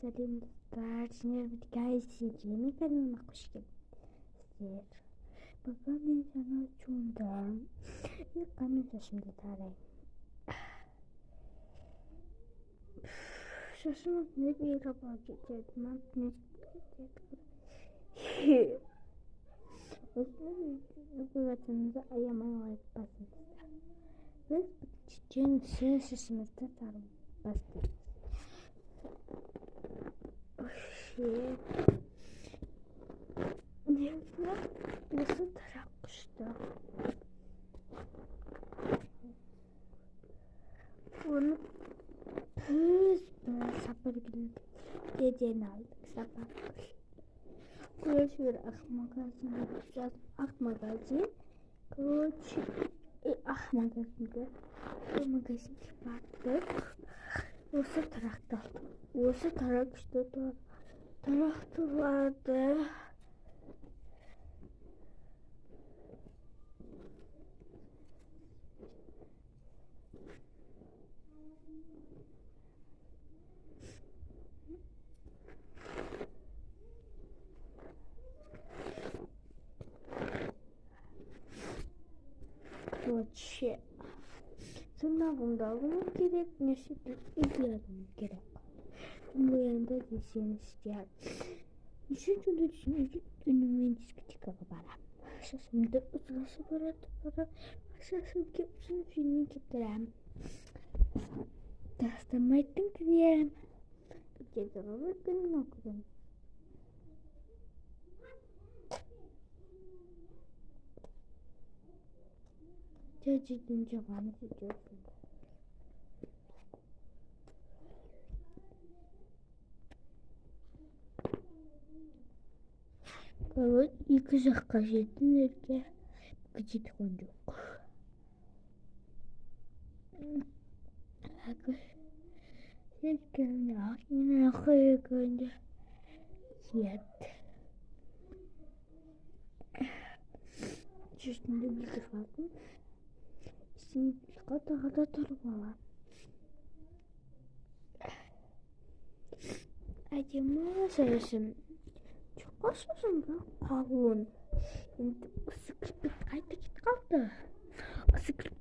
Салим Старшнер Гайси Жемиканы макушки. Сер. Багамин санаа чунда. И камин сашмда тарай. Шашмат нэг ирабаж чад манд нэг Өсмөр аямаа байсан. Бид чинь сэнсэсмэтэй тарам бастай. Nasıl tarakmıştı? Onu püs sapır gibi geceni aldık sabah. Kuruşur magazin yapacağız. Magazin. Kuruş magazinde. Bu magazin çıkarttık. Orası tarakta. Orası tarak işte tarakta vardı. Вообще. Сынавымдағы керек нәрседі идеалым керек. Моянда десеңіз істер. Үшінші университетке барам. Шашымды ұзлашы барады. Шашым кепсін фильмін кетірем. Тастамайтын кірем. Кедірі күнін оқыдым. Çocuk'un cevabını tutuyorsun. Evet, iki şaka şeyden erke küçük konjuk. Şirketin yine akıyor konca. Yet. Şimdi bir defa. Гата торгова. Адимасэшим. Чокошим багун. Энд өсгөлбөд гайдаж гавда. Өсгөл.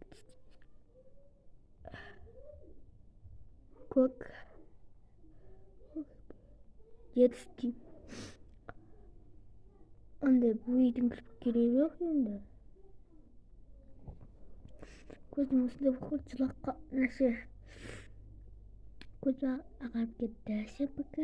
Гог. Jetzt on the breeding period. Космос дэвхурцлаqa наше куда агап кеттэсэ пока